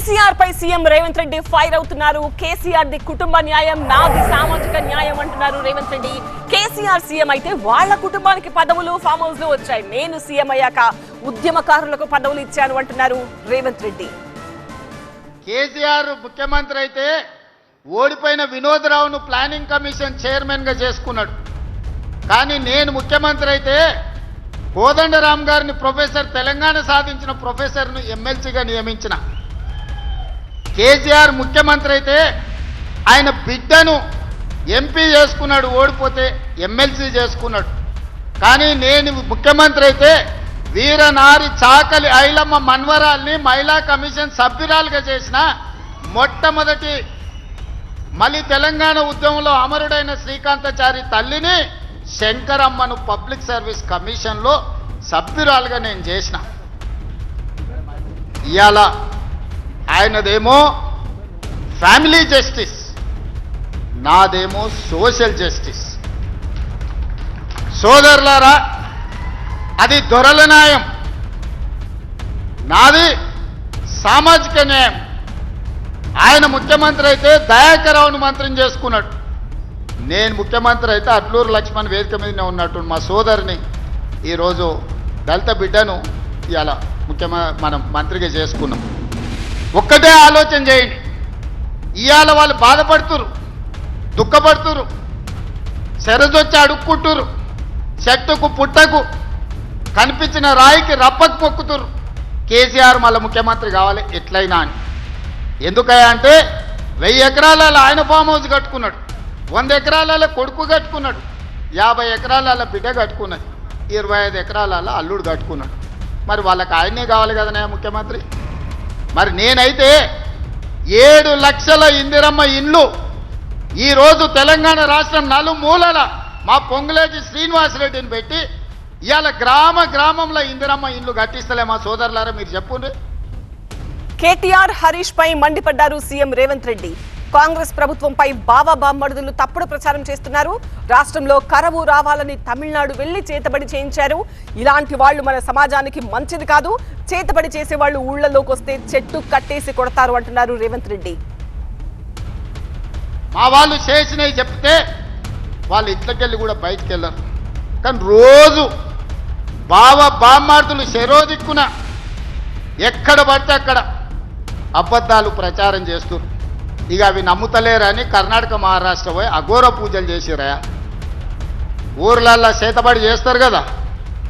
కేసీఆర్ పై CM Revanth Reddy fire అవుతున్నారు. KCR the కుటుంబ న్యాయం, నాది సామాజిక న్యాయం అంటున్నారు రేవంత్ రెడ్డి. కేసీఆర్ సీఎం అయితే వాళ్ళ కుటుంబానికి పదవులు, ఫామ్ హౌస్ లు వచ్చాయి. నేను సీఎం అయ్యాక ఉద్యమకారులకు పదవులు ఇచ్చాను అంటున్నారు రేవంత్ రెడ్డి. కేసీఆర్ ముఖ్యమంత్రి అయితే ఓడిపోయిన వినోదరావును ప్లానింగ్ కమిషన్ చైర్మన్ గా చేసుకున్నాడు. కానీ నేను ముఖ్యమంత్రి అయితే కోదండరామ్ గారిని ప్రొఫెసర్, తెలంగాణ సాధించిన ప్రొఫెసర్ను ఎమ్మెల్సీగా నియమించిన. కేసీఆర్ ముఖ్యమంత్రి అయితే ఆయన బిడ్డను ఎంపీ చేసుకున్నాడు, ఓడిపోతే ఎమ్మెల్సీ చేసుకున్నాడు. కానీ నేను ముఖ్యమంత్రి అయితే వీరనారి చాకలి ఐలమ్మ మన్వరాల్ని మహిళా కమిషన్ సభ్యురాలుగా చేసిన. మొట్టమొదటి మళ్ళీ తెలంగాణ ఉద్యమంలో అమరుడైన శ్రీకాంతాచారి తల్లిని శంకరమ్మను పబ్లిక్ సర్వీస్ కమిషన్లో సభ్యురాలుగా నేను చేసిన. ఇవాళ ఆయనదేమో ఫ్యామిలీ జస్టిస్, నాదేమో సోషల్ జస్టిస్. సోదరులారా, అది దొరల న్యాయం, నాది సామాజిక న్యాయం. ఆయన ముఖ్యమంత్రి అయితే దయాకరావును మంత్రిని చేసుకున్నాడు. నేను ముఖ్యమంత్రి అయితే అట్లూరు లక్ష్మణ్ వేదిక మీదనే ఉన్నట్టు మా సోదరిని ఈరోజు దళిత బిడ్డను ఇవాళ మనం మంత్రిగా చేసుకున్నాం. ఒక్కటే ఆలోచన చేయండి, ఇవాళ వాళ్ళు బాధపడుతురు, దుఃఖపడుతురు, శరజొచ్చి అడుక్కుంటురు, చెట్టుకు పుట్టకు కనిపించిన రాయికి రప్పకు మొక్కుతురు. కేసీఆర్ మళ్ళీ ముఖ్యమంత్రి కావాలి ఎట్లయినా అని. ఎందుకయ్యా అంటే 1000 ఎకరాలలో ఆయన ఫామ్ హౌస్ కట్టుకున్నాడు, 100 ఎకరాలలో కొడుకు కట్టుకున్నాడు, 50 ఎకరాలలో బిడ్డ కట్టుకున్నది, 25 ఎకరాలలో అల్లుడు కట్టుకున్నాడు. మరి వాళ్ళకి ఆయనే కావాలి కదనే ముఖ్యమంత్రి. మరి నేనైతే 7 లక్షల ఇందిరమ్మ ఇండ్లు ఈరోజు తెలంగాణ రాష్ట్రం నలుమూలల మా పొంగులేటి శ్రీనివాసరెడ్డిని పెట్టి ఇవాళ గ్రామంలో ఇందిరమ్మ ఇండ్లు కట్టిస్తలే మా సోదరులారా, మీరు చెప్పుండ్రి. కేటీఆర్, హరీష్ పై మండిపడ్డారు సీఎం రేవంత్ రెడ్డి. కాంగ్రెస్ ప్రభుత్వంపై బావా బామ్మర్దులు తప్పుడు ప్రచారం చేస్తున్నారు. రాష్ట్రంలో కరవు రావాలని తమిళనాడు వెళ్లి చేతబడి చేయించారు. ఇలాంటి వాళ్ళు మన సమాజానికి మంచిది కాదు. చేతబడి చేసే వాళ్ళు ఊళ్లలోకి వస్తే చెట్టు కట్టేసి కొడతారు అంటున్నారు రేవంత్ రెడ్డి. మా వాళ్ళు చేసినవి చెప్తే వాళ్ళు ఇట్లకెళ్ళి కూడా బయటికి వెళ్ళరు. కానీ రోజు బావా బామ్మార్దులు శరోదిక్కున ఎక్కడ పడితే అక్కడ అబద్ధాలు ప్రచారం చేస్తున్నారు. ఇక అవి నమ్ముతలేరని కర్ణాటక, మహారాష్ట్ర పోయి అఘోర పూజలు చేసిరా. ఊర్లల్లో చేతబడి చేస్తారు కదా,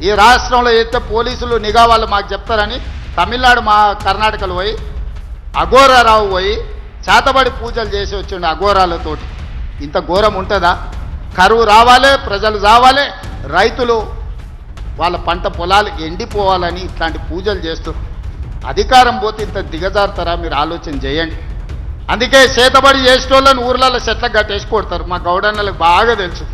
ఈ రాష్ట్రంలో అయితే పోలీసులు నిఘా వాళ్ళు మాకు చెప్తారని తమిళనాడు, కర్ణాటకలో పోయి అఘోరారావు పోయి చేతబడి పూజలు చేసి వచ్చిండు అఘోరాలతోటి. ఇంత ఘోరం ఉంటుందా? కరువు రావాలి, ప్రజలు రావాలి, రైతులు వాళ్ళ పంట పొలాలు ఎండిపోవాలని ఇట్లాంటి పూజలు చేస్తారు. అధికారం పోతే ఇంత దిగజారుతారా? మీరు ఆలోచన చేయండి. అందుకే చేతబడి చేసేటోళ్ళని ఊర్లలో చెట్లకు కట్టేసి కొడతారు. మా గౌడన్నలకు బాగా తెలుసు.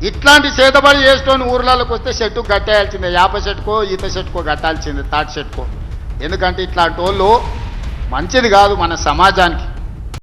ఇట్లాంటి చేతబడి చేసేటోని ఊర్లలోకి వస్తే చెట్టు కట్టేయాల్సిందే, యాప చెట్టుకో ఈత చెట్టుకో కట్టాల్సిందే, తాటి చెట్టుకో. ఎందుకంటే ఇట్లాంటి వాళ్ళు మంచిది కాదు మన సమాజానికి.